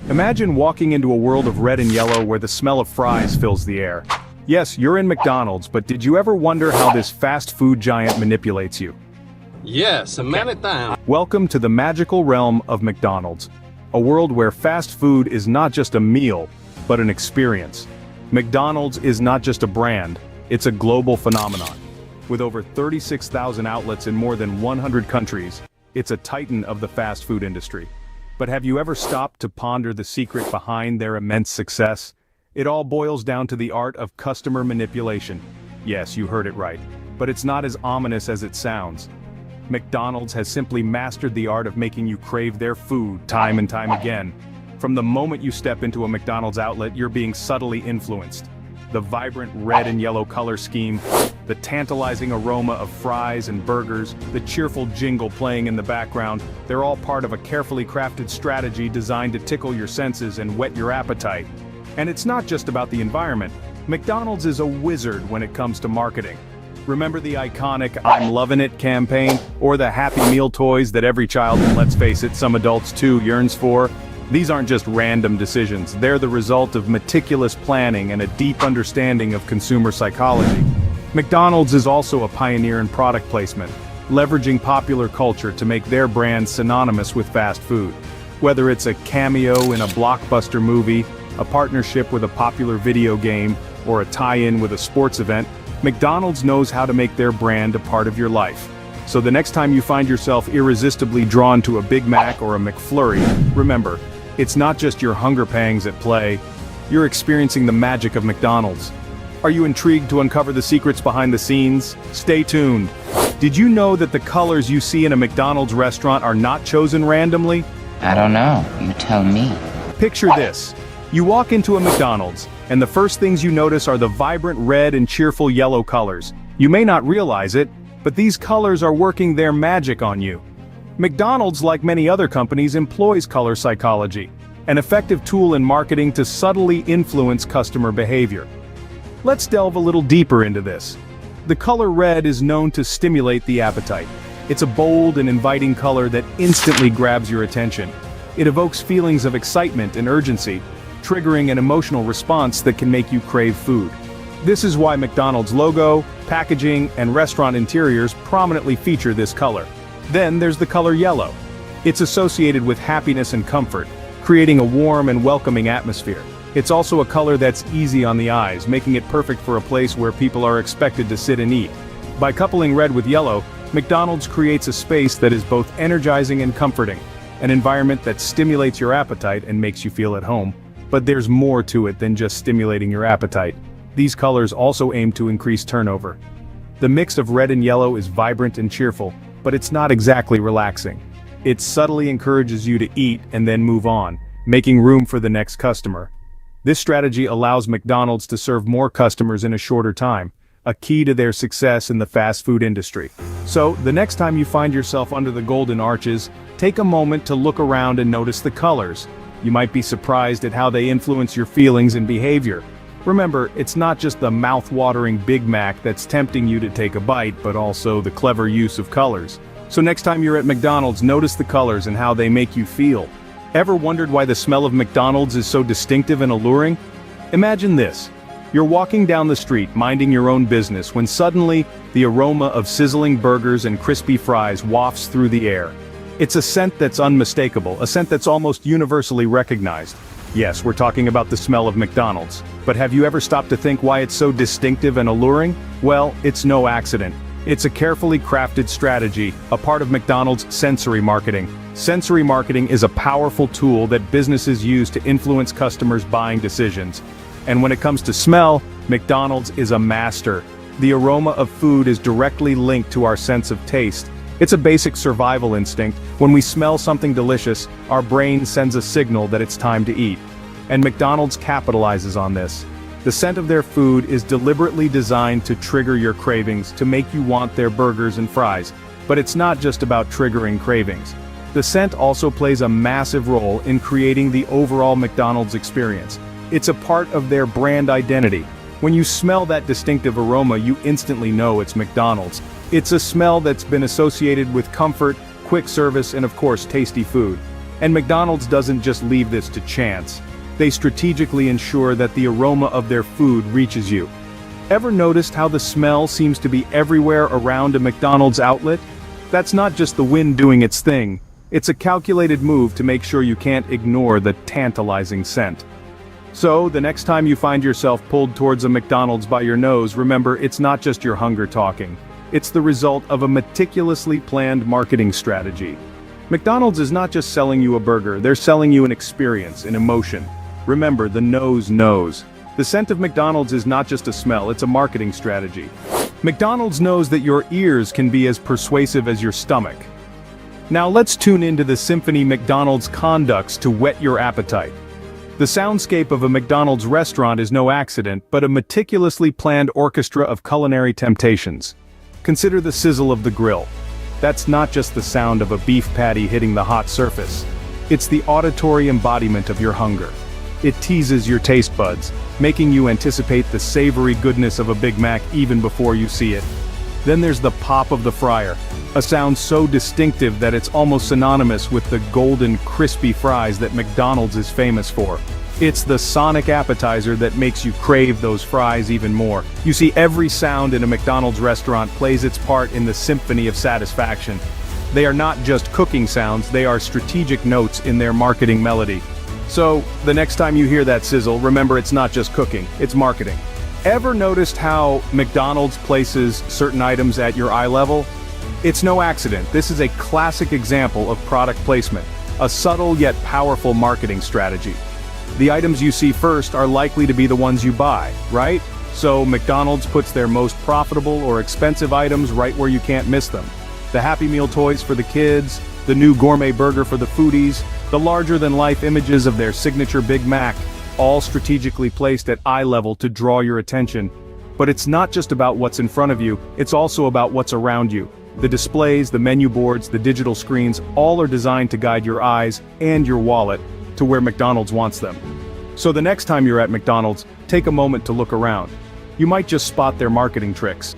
Imagine walking into a world of red and yellow where the smell of fries fills the air. Yes, you're in McDonald's, but did you ever wonder how this fast food giant manipulates you? Yes, many times. Welcome to the magical realm of McDonald's, a world where fast food is not just a meal, but an experience. McDonald's is not just a brand, it's a global phenomenon. With over 36,000 outlets in more than 100 countries, it's a titan of the fast food industry. But have you ever stopped to ponder the secret behind their immense success? It all boils down to the art of customer manipulation. Yes, you heard it right. But it's not as ominous as it sounds. McDonald's has simply mastered the art of making you crave their food time and time again. From the moment you step into a McDonald's outlet, you're being subtly influenced. The vibrant red and yellow color scheme, the tantalizing aroma of fries and burgers, the cheerful jingle playing in the background, they're all part of a carefully crafted strategy designed to tickle your senses and whet your appetite. And it's not just about the environment. McDonald's is a wizard when it comes to marketing. Remember the iconic "I'm loving it" campaign, or the Happy Meal toys that every child, and let's face it, some adults too, yearns for? These aren't just random decisions, they're the result of meticulous planning and a deep understanding of consumer psychology. McDonald's is also a pioneer in product placement, leveraging popular culture to make their brand synonymous with fast food. Whether it's a cameo in a blockbuster movie, a partnership with a popular video game, or a tie-in with a sports event, McDonald's knows how to make their brand a part of your life. So the next time you find yourself irresistibly drawn to a Big Mac or a McFlurry, remember, it's not just your hunger pangs at play, you're experiencing the magic of McDonald's. Are you intrigued to uncover the secrets behind the scenes? Stay tuned. Did you know that the colors you see in a McDonald's restaurant are not chosen randomly? I don't know, you tell me. Picture this. You walk into a McDonald's, and the first things you notice are the vibrant red and cheerful yellow colors. You may not realize it, but these colors are working their magic on you. McDonald's, like many other companies, employs color psychology, an effective tool in marketing to subtly influence customer behavior. Let's delve a little deeper into this. The color red is known to stimulate the appetite. It's a bold and inviting color that instantly grabs your attention. It evokes feelings of excitement and urgency, triggering an emotional response that can make you crave food. This is why McDonald's logo, packaging, and restaurant interiors prominently feature this color. Then there's the color yellow. It's associated with happiness and comfort, creating a warm and welcoming atmosphere. It's also a color that's easy on the eyes, making it perfect for a place where people are expected to sit and eat. By coupling red with yellow, McDonald's creates a space that is both energizing and comforting, an environment that stimulates your appetite and makes you feel at home. But there's more to it than just stimulating your appetite. These colors also aim to increase turnover. The mix of red and yellow is vibrant and cheerful, but it's not exactly relaxing. It subtly encourages you to eat and then move on, making room for the next customer. This strategy allows McDonald's to serve more customers in a shorter time, a key to their success in the fast food industry. So, the next time you find yourself under the golden arches, take a moment to look around and notice the colors. You might be surprised at how they influence your feelings and behavior. Remember, it's not just the mouth-watering Big Mac that's tempting you to take a bite, but also the clever use of colors. So next time you're at McDonald's, notice the colors and how they make you feel. Ever wondered why the smell of McDonald's is so distinctive and alluring? Imagine this. You're walking down the street, minding your own business, when suddenly, the aroma of sizzling burgers and crispy fries wafts through the air. It's a scent that's unmistakable, a scent that's almost universally recognized. Yes, we're talking about the smell of McDonald's. But have you ever stopped to think why it's so distinctive and alluring? Well, it's no accident. It's a carefully crafted strategy, a part of McDonald's sensory marketing. Sensory marketing is a powerful tool that businesses use to influence customers' buying decisions. And when it comes to smell, McDonald's is a master. The aroma of food is directly linked to our sense of taste. It's a basic survival instinct. When we smell something delicious, our brain sends a signal that it's time to eat. And McDonald's capitalizes on this. The scent of their food is deliberately designed to trigger your cravings, to make you want their burgers and fries. But it's not just about triggering cravings. The scent also plays a massive role in creating the overall McDonald's experience. It's a part of their brand identity. When you smell that distinctive aroma, you instantly know it's McDonald's. It's a smell that's been associated with comfort, quick service, and of course tasty food. And McDonald's doesn't just leave this to chance. They strategically ensure that the aroma of their food reaches you. Ever noticed how the smell seems to be everywhere around a McDonald's outlet? That's not just the wind doing its thing. It's a calculated move to make sure you can't ignore the tantalizing scent. So, the next time you find yourself pulled towards a McDonald's by your nose, remember, it's not just your hunger talking. It's the result of a meticulously planned marketing strategy. McDonald's is not just selling you a burger, they're selling you an experience, an emotion. Remember, the nose knows. The scent of McDonald's is not just a smell, it's a marketing strategy. McDonald's knows that your ears can be as persuasive as your stomach. Now let's tune into the symphony McDonald's conducts to whet your appetite. The soundscape of a McDonald's restaurant is no accident, but a meticulously planned orchestra of culinary temptations. Consider the sizzle of the grill. That's not just the sound of a beef patty hitting the hot surface. It's the auditory embodiment of your hunger. It teases your taste buds, making you anticipate the savory goodness of a Big Mac even before you see it. Then there's the pop of the fryer, a sound so distinctive that it's almost synonymous with the golden, crispy fries that McDonald's is famous for. It's the sonic appetizer that makes you crave those fries even more. You see, every sound in a McDonald's restaurant plays its part in the symphony of satisfaction. They are not just cooking sounds, they are strategic notes in their marketing melody. So, the next time you hear that sizzle, remember it's not just cooking, it's marketing. Ever noticed how McDonald's places certain items at your eye level? It's no accident. This is a classic example of product placement, a subtle yet powerful marketing strategy. The items you see first are likely to be the ones you buy, right? So McDonald's puts their most profitable or expensive items right where you can't miss them. The Happy Meal toys for the kids, the new gourmet burger for the foodies, the larger-than-life images of their signature Big Mac, all strategically placed at eye level to draw your attention. But it's not just about what's in front of you, it's also about what's around you. The displays, the menu boards, the digital screens, all are designed to guide your eyes and your wallet to where McDonald's wants them. So the next time you're at McDonald's, take a moment to look around. You might just spot their marketing tricks.